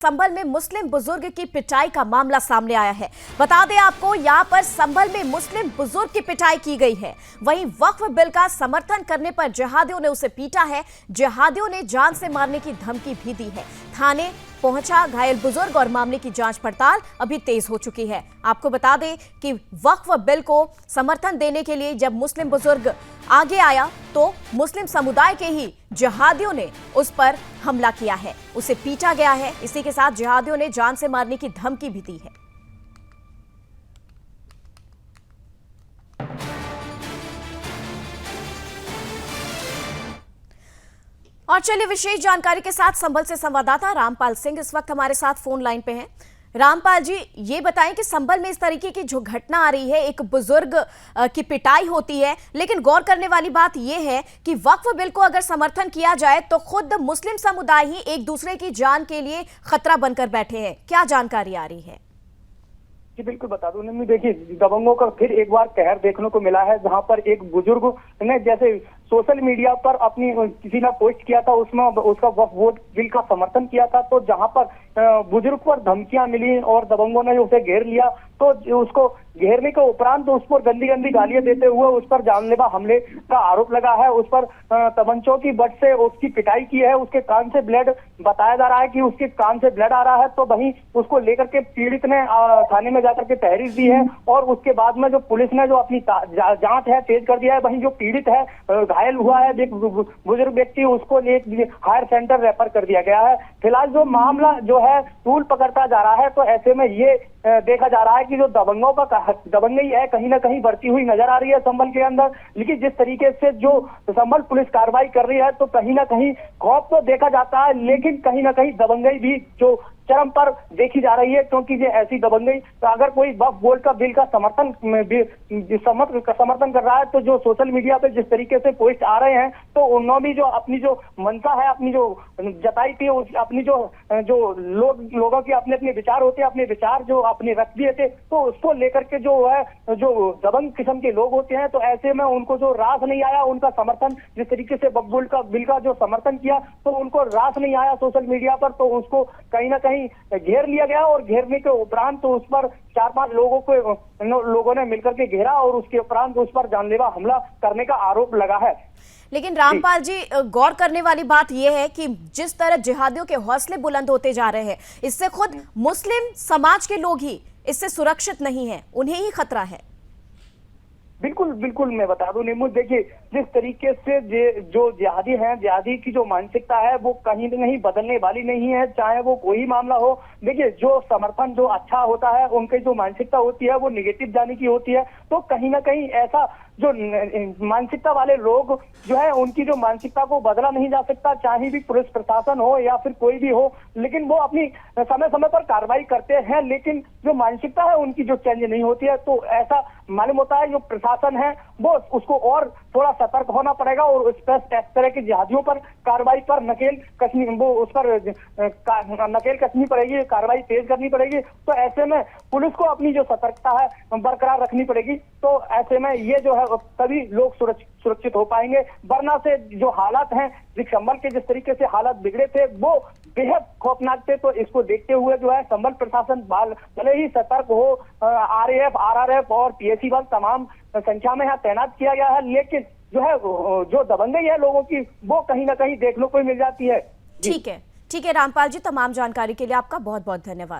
संभल में मुस्लिम बुजुर्ग की पिटाई का मामला सामने आया है। बता दें आपको, यहां पर संभल में मुस्लिम बुजुर्ग की पिटाई की गई है। वहीं वक्फ बिल का समर्थन करने पर जिहादियों ने उसे पीटा है। जिहादियों ने जान से मारने की धमकी भी दी है। थाने पहुंचा घायल बुजुर्ग और मामले की जांच पड़ताल अभी तेज हो चुकी है। आपको बता दें कि वक्फ बिल को समर्थन देने के लिए जब मुस्लिम बुजुर्ग आगे आया तो मुस्लिम समुदाय के ही जिहादियों ने उस पर हमला किया है, उसे पीटा गया है। इसी के साथ जिहादियों ने जान से मारने की धमकी भी दी है। और चलिए विशेष जानकारी के साथ संभल से संवाददाता रामपाल सिंह इस वक्त हमारे साथ फोन लाइन पे हैं। रामपाल जी, ये बताएं कि संभल में इस तरीके की जो घटना आ रही है, एक बुजुर्ग की पिटाई होती है, लेकिन गौर करने वाली बात यह है कि वक्फ बिल को अगर समर्थन किया जाए तो खुद मुस्लिम समुदाय ही एक दूसरे की जान के लिए खतरा बनकर बैठे हैं। क्या जानकारी आ रही है? जी बिल्कुल बता दूं निम्मी, देखिए दबंगों का फिर एक बार कहर देखने को मिला है, जहां पर एक बुजुर्ग ने जैसे सोशल मीडिया पर अपनी किसी ने पोस्ट किया था, उसमें उसका वोट बिल का समर्थन किया था, तो जहां पर बुजुर्ग पर धमकियां मिली और दबंगों ने उसे घेर लिया, तो उसको घेरने के उपरांत उस पर गंदी गंदी गालियां देते हुए उस पर जानलेवा हमले का आरोप लगा है। उस पर तमंचों की बट से उसकी पिटाई की है। उसके कान से ब्लड, बताया जा रहा है कि उसके कान से ब्लड आ रहा है। तो वहीं उसको लेकर के पीड़ित ने थाने में जाकर के तहरीर दी है और उसके बाद में जो पुलिस ने जो अपनी जांच है तेज कर दिया है। वहीं जो पीड़ित है, घायल हुआ है एक बुजुर्ग व्यक्ति, उसको हायर सेंटर रेफर कर दिया गया है। फिलहाल जो मामला जो है तूल पकड़ता जा रहा है, तो ऐसे में ये देखा जा रहा है कि जो दबंगई है कहीं ना कहीं बढ़ती हुई नजर आ रही है संभल के अंदर। लेकिन जिस तरीके से जो संभल पुलिस कार्रवाई कर रही है, तो कहीं ना कहीं खौफ तो देखा जाता है, लेकिन कहीं ना कहीं दबंगई भी जो चरम पर देखी जा रही है। क्योंकि ये ऐसी दबंगई, तो अगर कोई वक्फ बिल का समर्थन कर रहा है, तो जो सोशल मीडिया पे जिस तरीके से पोस्ट आ रहे हैं, तो उन्होंने भी जो अपनी जो मंशा है, अपनी जो जताई थी, अपनी जो लोगों के अपने अपने विचार होते हैं, अपने विचार जो अपने रख दिए थे, तो उसको लेकर के जो है जो दबंग किस्म के लोग होते हैं, तो ऐसे में उनको जो रास नहीं आया उनका समर्थन, जिस तरीके से वक्फ बिल का जो समर्थन किया, तो उनको रास नहीं आया सोशल मीडिया पर, तो उसको कहीं ना कहीं घेर लिया गया। और घेरने के उपरांत तो उस पर 4-5 लोगों ने मिलकर के घेरा और उसके उपरांत उस पर जानलेवा हमला करने का आरोप लगा है। लेकिन रामपाल जी, गौर करने वाली बात यह है कि जिस तरह जिहादियों के हौसले बुलंद होते जा रहे हैं, इससे खुद मुस्लिम समाज के लोग ही इससे सुरक्षित नहीं है, उन्हें ही खतरा है। बिल्कुल बिल्कुल, मैं बता दूं नीमू, देखिए जिस तरीके से जो जिहादी हैं, जिहादी की जो मानसिकता है वो कहीं न कहीं बदलने वाली नहीं है, चाहे वो कोई मामला हो। देखिए जो समर्थन जो अच्छा होता है, उनकी जो मानसिकता होती है वो निगेटिव जाने की होती है। तो कहीं ना कहीं ऐसा जो मानसिकता वाले लोग जो है, उनकी जो मानसिकता को बदला नहीं जा सकता, चाहे भी पुलिस प्रशासन हो या फिर कोई भी हो। लेकिन वो अपनी समय समय पर कार्रवाई करते हैं, लेकिन जो मानसिकता है उनकी जो चेंज नहीं होती है। तो ऐसा मालूम होता है जो प्रशासन है वो उसको और थोड़ा सतर्क होना पड़ेगा और इस तरह के जिहादियों पर कार्रवाई पर नकेल कसनी पड़ेगी, कार्रवाई तेज करनी पड़ेगी। तो ऐसे में पुलिस को अपनी जो सतर्कता है बरकरार रखनी पड़ेगी। तो ऐसे में ये जो है तभी लोग सुरक्षित हो पाएंगे, वरना से जो हालात हैं, संभल के जिस तरीके से हालात बिगड़े थे वो बेहद खौफनाक थे। तो इसको देखते हुए जो है संभल प्रशासन भले ही सतर्क हो, RAF, RRF और PSC बल तमाम संख्या में यहाँ तैनात किया गया है, लेकिन जो है जो दबंगई है लोगों की वो कहीं ना कहीं देखने को मिल जाती है। ठीक है रामपाल जी, तमाम जानकारी के लिए आपका बहुत बहुत धन्यवाद।